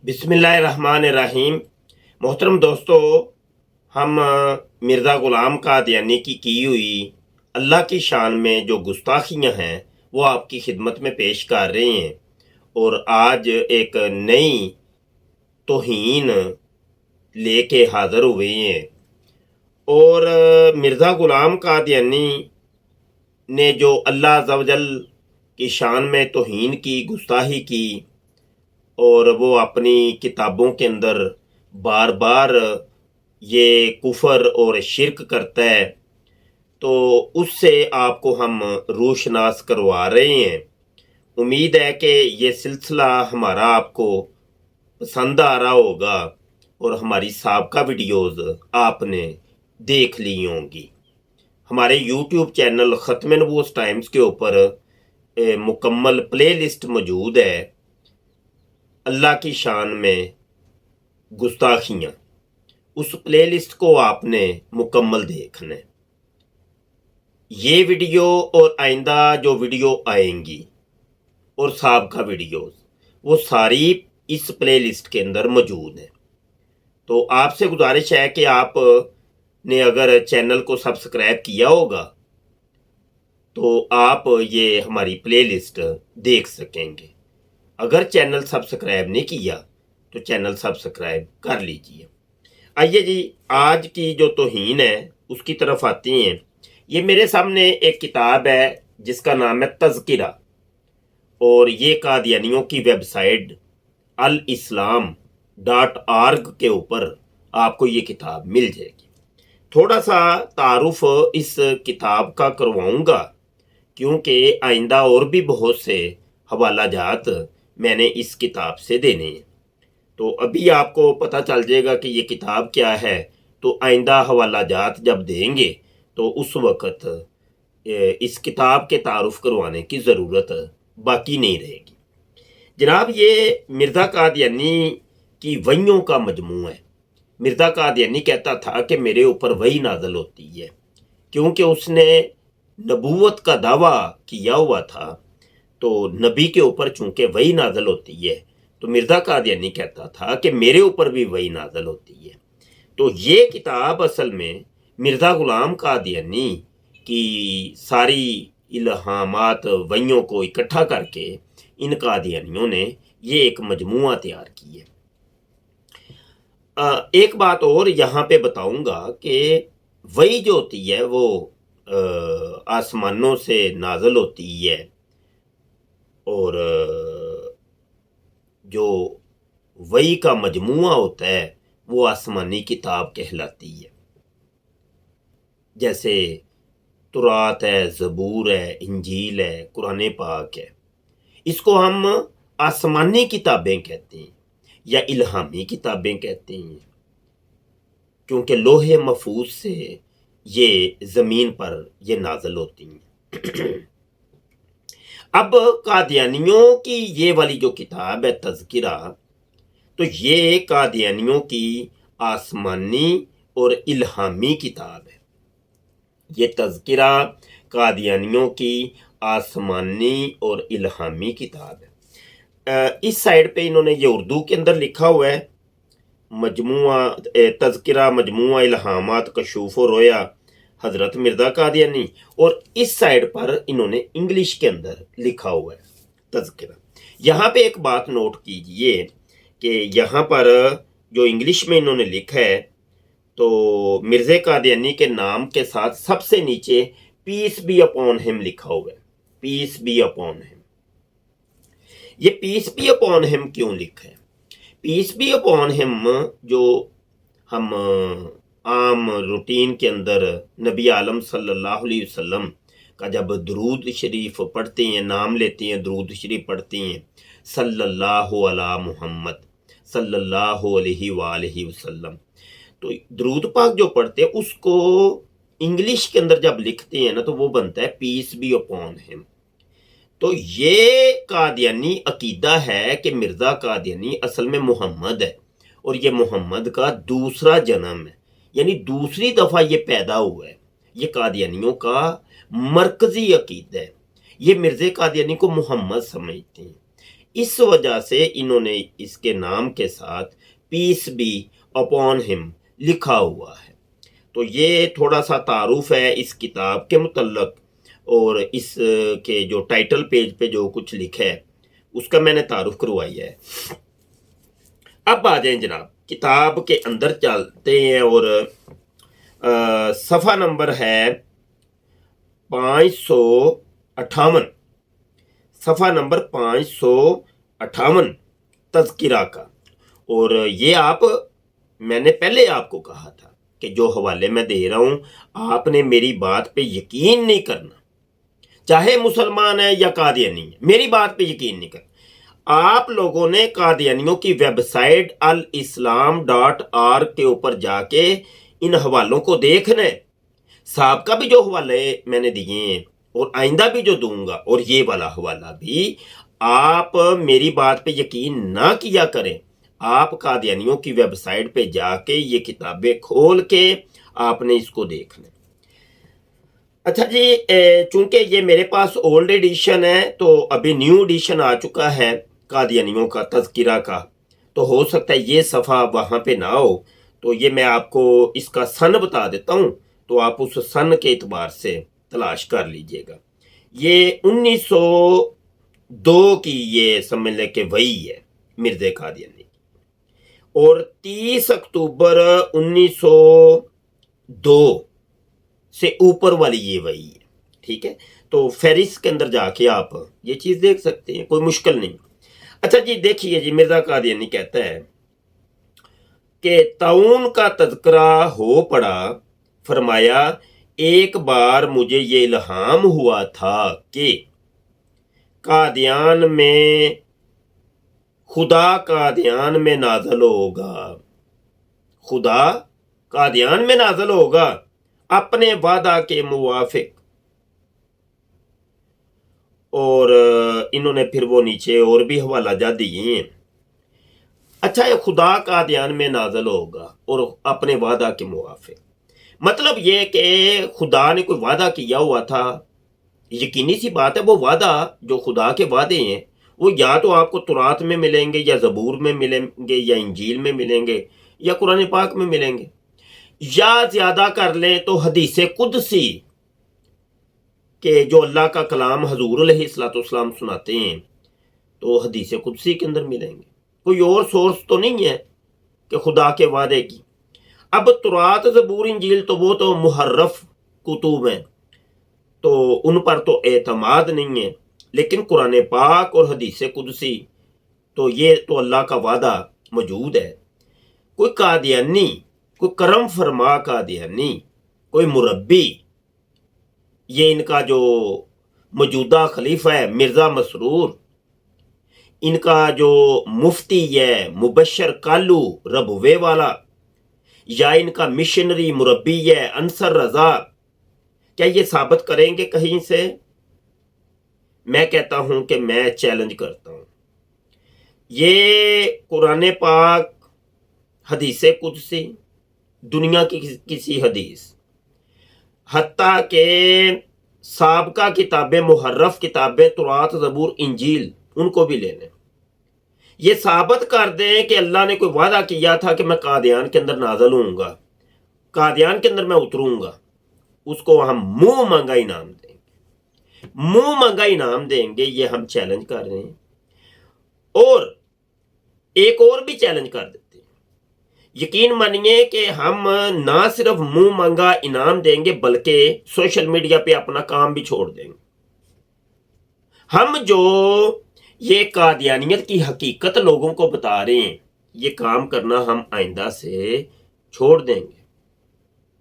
बिस्मिल्लाहिर्रहमानिर्रहीम। मोहतरम दोस्तों, हम मिर्ज़ा ग़ुलाम कादियानी की हुई अल्लाह की शान में जो गुस्ताखियाँ हैं वो आपकी खिदमत में पेश कर रहे हैं। और आज एक नई तौहीन लेके हाज़िर हुए हैं। और मिर्ज़ा ग़ुलाम कादियानी ने जो अल्लाह अज़्ज़ा वजल की शान में तौहीन की, गुस्ताखी की, और वो अपनी किताबों के अंदर बार बार ये कुफर और शिरक करता है, तो उससे आपको हम रोशनास करवा रहे हैं। उम्मीद है कि ये सिलसिला हमारा आपको पसंद आ रहा होगा और हमारी साबका वीडियोज़ आपने देख ली होंगी। हमारे यूट्यूब चैनल ख़त्म नबूवत टाइम्स के ऊपर मुकम्मल प्ले लिस्ट मौजूद है अल्लाह की शान में गुस्ताखियाँ। उस प्ले लिस्ट को आपने मुकम्मल देखना है। ये वीडियो और आइंदा जो वीडियो आएंगी और साबका वीडियोस वो सारी इस प्ले लिस्ट के अंदर मौजूद है। तो आपसे गुजारिश है कि आप ने अगर चैनल को सब्सक्राइब किया होगा तो आप ये हमारी प्ले लिस्ट देख सकेंगे। अगर चैनल सब्सक्राइब नहीं किया तो चैनल सब्सक्राइब कर लीजिए। आइए जी, आज की जो तौहीन है उसकी तरफ आते हैं। ये मेरे सामने एक किताब है जिसका नाम है तज़किरा, और ये कादियानियों की वेबसाइट alislam.org के ऊपर आपको ये किताब मिल जाएगी। थोड़ा सा तारुफ इस किताब का करवाऊंगा क्योंकि आइंदा और भी बहुत से हवाला जात मैंने इस किताब से देने हैं। तो अभी आपको पता चल जाएगा कि ये किताब क्या है, तो आइंदा हवाला जात जब देंगे तो उस वक़्त इस किताब के तारुफ करवाने की ज़रूरत बाकी नहीं रहेगी। जनाब, ये मिर्ज़ा कादियानी की वहियों का मजमू है। मिर्ज़ा कादियानी कहता था कि मेरे ऊपर वही नाज़िल होती है, क्योंकि उसने नबूवत का दावा किया हुआ था। तो नबी के ऊपर चूंकि वही नाज़िल होती है, तो मिर्ज़ा कादियानी कहता था कि मेरे ऊपर भी वही नाज़िल होती है। तो ये किताब असल में मिर्ज़ा ग़ुलाम कादियानी की सारी इल्हामात वहियों को इकट्ठा करके इन कादियानियों ने ये एक मजमुआ तैयार की है। एक बात और यहाँ पे बताऊंगा कि वही जो होती है वो आसमानों से नाज़िल होती है, और जो वही का मजमुआ होता है वो आसमानी किताब कहलाती है। जैसे तुरात है, ज़बूर है, इंजील है, कुरान पाक है। इसको हम आसमानी किताबें कहते हैं या इल्हामी किताबें कहते हैं, क्योंकि लोहे महफूज से ये ज़मीन पर ये नाज़िल होती हैं। अब कादियानियों की ये वाली जो किताब है तज़किरा, तो ये कादियानियों की आसमानी और इल्हामी किताब है। ये तज़किरा कादियानियों की आसमानी और इल्हामी किताब है। इस साइड पे इन्होंने ये उर्दू के अंदर लिखा हुआ है, मजमुआ तज़किरा मजमुआ इल्हामात कशूफ व रोया हज़रत मिर्ज़ा कादियानी, और इस साइड पर इन्होंने इंग्लिश के अंदर लिखा हुआ है तज़किरा। यहाँ पे एक बात नोट कीजिए कि यहाँ पर जो इंग्लिश में इन्होंने लिखा है, तो मिर्ज़ा कादियानी के नाम के साथ सबसे नीचे पीस बी अपॉन हिम लिखा हुआ है। Peace be upon him. ये पीस बी अपॉन हिम क्यों लिखा है? पीस बी अपॉन हिम जो हम आम रूटीन के अंदर नबी आलम सल्लल्लाहु अलैहि वसल्लम का जब दरूद शरीफ पढ़ते हैं, नाम लेते हैं, दरूद शरीफ पढ़ते हैं, सल्लल्लाहु अला मुहम्मद सल्लल्लाहु अलैहि वालैहि वसल्लम, तो दरूद पाक जो पढ़ते हैं उसको इंग्लिश के अंदर जब लिखते हैं ना, तो वो बनता है पीस बी अपॉन हिम। तो ये कादियानी अकीदा है कि मिर्ज़ा कादियानी असल में मोहम्मद है, और ये मोहम्मद का दूसरा जन्म है, यानी दूसरी दफ़ा ये पैदा हुआ है। ये कादियानियों का मरकज़ी अकीदा है। ये मिर्ज़ा कादियानी को मोहम्मद समझते हैं। اس وجہ سے انہوں نے اس کے نام کے ساتھ پیس بی اپون ہم لکھا ہوا ہے۔ تو یہ تھوڑا سا تعارف ہے اس کتاب کے متعلق، اور اس کے جو ٹائٹل پیج پہ جو کچھ لکھا ہے اس کا میں نے تعارف کروایا ہے۔ اب آ جائیں جناب، کتاب کے اندر چلتے ہیں، اور صفحہ نمبر ہے 558، صفحہ نمبر 558 تذکرہ کا۔ اور یہ میں نے پہلے آپ کو کہا تھا کہ جو حوالے میں دے رہا ہوں آپ نے میری بات پہ یقین نہیں کرنا، چاہے مسلمان ہے یا قادیانی ہے، میری بات پہ یقین نہیں کرنا۔ آپ لوگوں نے قادیانیوں کی ویب سائٹ الاسلام.org کے اوپر جا کے ان حوالوں کو دیکھنا ہے۔ سابقہ بھی جو حوالے میں نے دیے ہیں اور آئندہ بھی جو دوں گا، اور یہ والا حوالہ بھی، آپ میری بات پہ یقین نہ کیا کریں، آپ قادیانیوں کی ویب سائٹ پہ جا کے یہ کتابیں کھول کے آپ نے اس کو دیکھنا ہے۔ اچھا جی، چونکہ یہ میرے پاس اولڈ ایڈیشن ہے تو ابھی نیو ایڈیشن آ چکا ہے قادیانیوں کا تذکرہ کا، تو ہو سکتا ہے یہ صفحہ وہاں پہ نہ ہو، تو یہ میں آپ کو اس کا سن بتا دیتا ہوں، تو آپ اس سن کے اعتبار سے تلاش کر لیجئے گا۔ یہ 1902 کی یہ سمجھ لے کہ وہی ہے مرزا قادیانی، اور 30 اکتوبر 1902 سے اوپر والی یہ وہی ہے، ٹھیک ہے۔ تو فہرست کے اندر جا کے آپ یہ چیز دیکھ سکتے ہیں، کوئی مشکل نہیں۔ اچھا جی دیکھیے جی، مرزا قادیانی کہتا ہے کہ طاعون کا تذکرہ ہو پڑا، فرمایا ایک بار مجھے یہ الہام ہوا تھا کہ قادیان میں خدا قادیان میں نازل ہوگا، خدا قادیان میں نازل ہوگا اپنے وعدہ کے موافق۔ اور انہوں نے پھر وہ نیچے اور بھی حوالہ جات دیے ہیں۔ اچھا، یہ خدا قادیان میں نازل ہوگا اور اپنے وعدہ کے موافق، مطلب یہ کہ خدا نے کوئی وعدہ کیا ہوا تھا، یقینی سی بات ہے وہ وعدہ جو خدا کے وعدے ہیں وہ یا تو آپ کو تورات میں ملیں گے، یا زبور میں ملیں گے، یا انجیل میں ملیں گے، یا قرآن پاک میں ملیں گے، یا زیادہ کر لیں تو حدیث قدسی کہ جو اللہ کا کلام حضور علیہ السلام سناتے ہیں تو حدیث قدسی کے اندر ملیں گے۔ کوئی اور سورس تو نہیں ہے کہ خدا کے وعدے کی۔ اب تورات، زبور، انجیل تو وہ تو محرف کتب ہیں، تو ان پر تو اعتماد نہیں ہے، لیکن قرآن پاک اور حدیث قدسی تو یہ تو اللہ کا وعدہ موجود ہے۔ کوئی قادیانی، کوئی کرم فرما قادیانی، کوئی مربی، یہ ان کا جو موجودہ خلیفہ ہے مرزا مسرور، ان کا جو مفتی ہے مبشر کالو ربوے والا، یا ان کا مشنری مربی ہے انصر رضا، کیا یہ ثابت کریں گے کہیں سے؟ میں کہتا ہوں کہ میں چیلنج کرتا ہوں، یہ قرآن پاک، حدیث قدسی، دنیا کی کسی حدیث، حتیٰ کہ سابقہ کتابیں، محرف کتابیں، تورات، زبور، انجیل، ان کو بھی لے لیں، یہ ثابت کر دیں کہ اللہ نے کوئی وعدہ کیا تھا کہ میں قادیان کے اندر نازل ہوں گا، قادیان کے اندر میں اتروں گا، اس کو ہم منہ مانگا انعام دیں گے، منہ مانگا انعام دیں گے، یہ ہم چیلنج کر رہے ہیں۔ اور ایک اور بھی چیلنج کر دیتے ہیں، یقین مانیے کہ ہم نہ صرف منہ مانگا انعام دیں گے بلکہ سوشل میڈیا پہ اپنا کام بھی چھوڑ دیں گے۔ ہم جو یہ قادیانیت کی حقیقت لوگوں کو بتا رہے ہیں، یہ کام کرنا ہم آئندہ سے چھوڑ دیں گے۔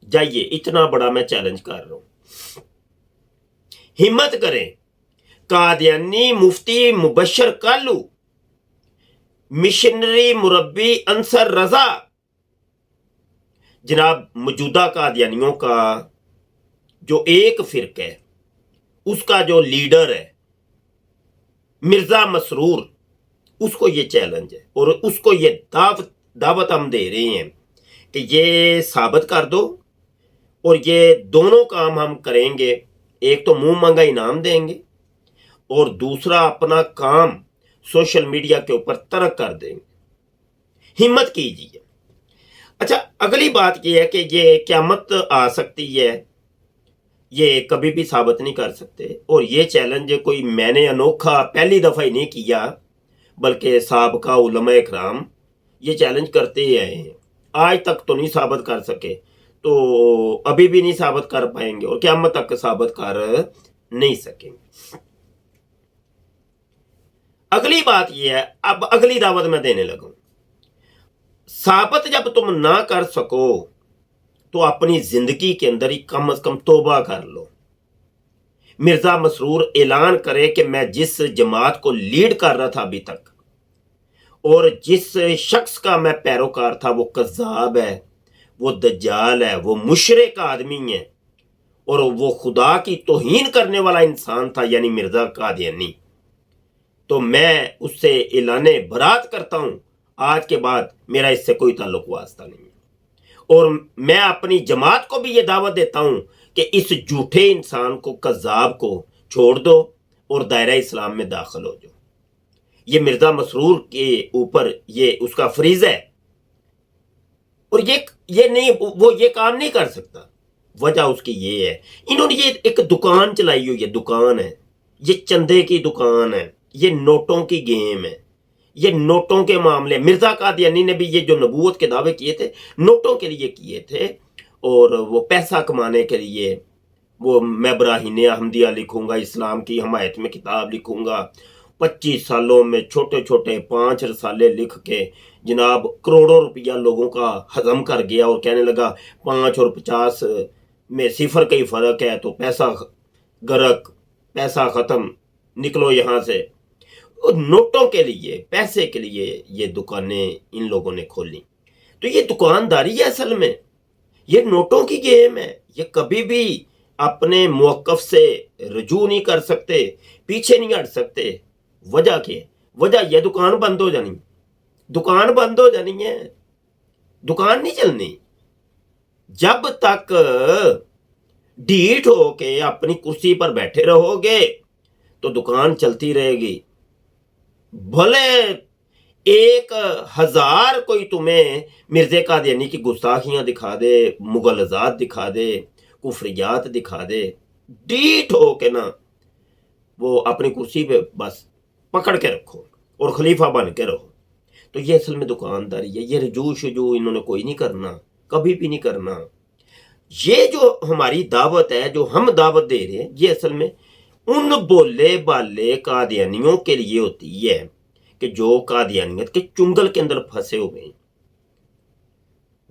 جائیے، اتنا بڑا میں چیلنج کر رہا ہوں، ہمت کریں، قادیانی مفتی مبشر کالو، مشنری مربی انصر رضا، جناب موجودہ قادیانیوں کا جو ایک فرقہ ہے، اس کا جو لیڈر ہے مرزا مسرور، اس کو یہ چیلنج ہے، اور اس کو یہ دعوت ہم دے رہے ہیں کہ یہ ثابت کر دو، اور یہ دونوں کام ہم کریں گے، ایک تو منہ مانگا انعام دیں گے، اور دوسرا اپنا کام सोशल मीडिया के ऊपर तर्क कर देंगे। हिम्मत कीजिए। अच्छा, अगली बात यह है कि ये क़यामत आ सकती है, ये कभी भी साबित नहीं कर सकते। और ये चैलेंज कोई मैंने अनोखा पहली दफ़ा ही नहीं किया, बल्कि साबका उलमा इकराम ये चैलेंज करते ही आए हैं। आज तक तो नहीं साबित कर सके, तो अभी भी नहीं साबित कर पाएंगे और क़यामत तक साबित कर नहीं सकेंगे। अगली बात यह है, अब अगली दावत मैं देने लगा। साबित जब तुम ना कर सको तो अपनी जिंदगी के अंदर ही कम से कम तौबा कर लो। मिर्जा मसरूर ऐलान करे कि मैं जिस जमात को लीड कर रहा था अभी तक और जिस शख्स का मैं पैरोकार था वो कज़्ज़ाब है, वो दज्जाल है, वो मुशरिक आदमी है और वो खुदा की तौहीन करने वाला इंसान था, यानी मिर्जा कादियानी। तो मैं उससे ऐलाने बरात करता हूं, आज के बाद मेरा इससे कोई ताल्लुक वास्ता नहीं है। और मैं अपनी जमात को भी ये दावत देता हूं कि इस झूठे इंसान को, कज़्ज़ाब को छोड़ दो और दायरा इस्लाम में दाखिल हो जाओ। ये मिर्जा मसरूर के ऊपर ये उसका फरीज है और ये नहीं, वो ये काम नहीं कर सकता। वजह उसकी ये है, इन्होंने ये एक दुकान चलाई हुई है, दुकान है, ये चंदे की दुकान है, ये नोटों की गेम है, ये नोटों के मामले। मिर्जा कादियानी ने भी ये जो नबूवत के दावे किए थे, नोटों के लिए किए थे और वो पैसा कमाने के लिए। वो मैं बराहीने अहमदिया लिखूंगा, इस्लाम की हमायत में किताब लिखूंगा। 25 सालों में छोटे छोटे 5 रसाले लिख के जनाब करोड़ों रुपया लोगों का हजम कर गया और कहने लगा 5 और 50 में सिफर का ही फर्क है, तो पैसा गरक, पैसा खत्म, निकलो यहाँ से। और नोटों के लिए, पैसे के लिए ये दुकानें इन लोगों ने खोली। तो ये दुकानदारी है असल में, ये नोटों की गेम है। ये कभी भी अपने मौक़िफ़ से रुजू नहीं कर सकते, पीछे नहीं हट सकते। वजह क्या है? वजह यह दुकान बंद हो जानी, दुकान बंद हो जानी है, दुकान नहीं चलनी। जब तक ढीठ हो के अपनी कुर्सी पर बैठे रहोगे तो दुकान चलती रहेगी। भले 1000 कोई तुम्हें मिर्ज़े कादियानी की गुस्ताखियां दिखा दे, मुगलजात दिखा दे, कुफरियात दिखा दे, ढीठ हो के ना वो अपनी कुर्सी पे बस पकड़ के रखो और खलीफा बन के रहो। तो ये असल में दुकानदारी है। ये रजू शजू इन्होंने कोई नहीं करना, कभी भी नहीं करना। ये जो हमारी दावत है, जो हम दावत दे रहे हैं, ये असल में उन बोले बाले कादियानियों के लिए होती है कि जो कादियानियत के चुंगल के अंदर फंसे हुए हैं,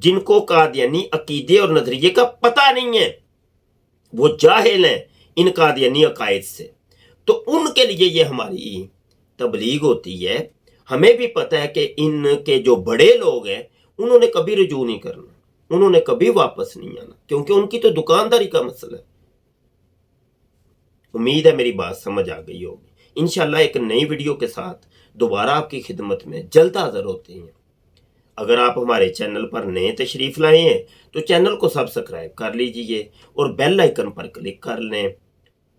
जिनको कादियानी अकीदे और नजरिए का पता नहीं है, वो जाहिल हैं इन कादियानी अकायद से। तो उनके लिए ये हमारी तबलीग होती है। हमें भी पता है कि इनके जो बड़े लोग हैं उन्होंने कभी रुजू नहीं करना, उन्होंने कभी वापस नहीं आना, क्योंकि उनकी तो दुकानदारी का मसला है। उम्मीद है मेरी बात समझ आ गई होगी। इंशाल्लाह एक नई वीडियो के साथ दोबारा आपकी खिदमत में जल्द हाजिर होते हैं। अगर आप हमारे चैनल पर नए तशरीफ़ लाए हैं तो चैनल को सब्सक्राइब कर लीजिए और बेल आइकन पर क्लिक कर लें।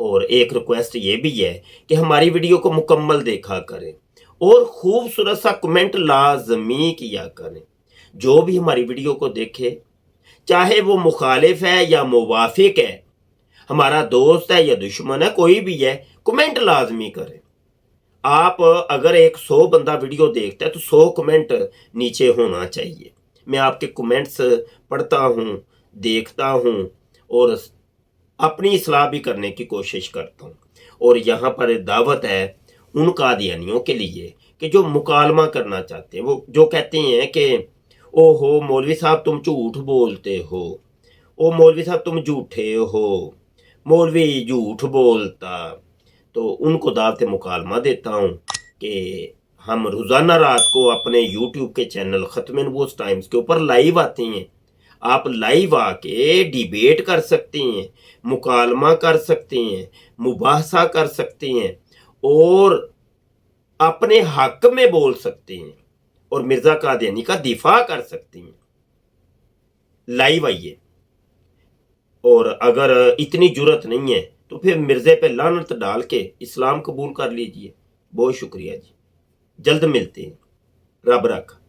और एक रिक्वेस्ट ये भी है कि हमारी वीडियो को मुकम्मल देखा करें और खूबसूरत सा कमेंट लाजमी किया करें। जो भी हमारी वीडियो को देखे, चाहे वो मुखालिफ है या मुवाफिक है, हमारा दोस्त है या दुश्मन है, कोई भी है, कमेंट लाजमी करें। आप अगर 100 बंदा वीडियो देखता है तो 100 कमेंट नीचे होना चाहिए। मैं आपके कमेंट्स पढ़ता हूँ, देखता हूँ और अपनी इस्लाह भी करने की कोशिश करता हूँ। और यहाँ पर दावत है उन कादियानियों के लिए कि जो मुकालमा करना चाहते हैं, वो जो कहते हैं कि ओहो मौलवी साहब तुम झूठ बोलते हो, ओ मौलवी साहब तुम झूठे हो, मौलवी झूठ बोलता। तो उनको दावत मुकालमा देता हूँ कि हम रोज़ाना रात को अपने यूट्यूब के चैनल ख़त्म नबूवत टाइम्स के ऊपर लाइव आते हैं। आप लाइव आके डिबेट कर सकते हैं, मुकालमा कर सकते हैं, मुबाहसा कर सकते हैं और अपने हक में बोल सकते हैं और मिर्ज़ा कादियानी का दिफा कर सकते हैं। लाइव आइए। और अगर इतनी जुर्रत नहीं है तो फिर मिर्ज़े पे लानत डाल के इस्लाम कबूल कर लीजिए। बहुत शुक्रिया जी। جلد ملتے ہیں۔ رب رکھ۔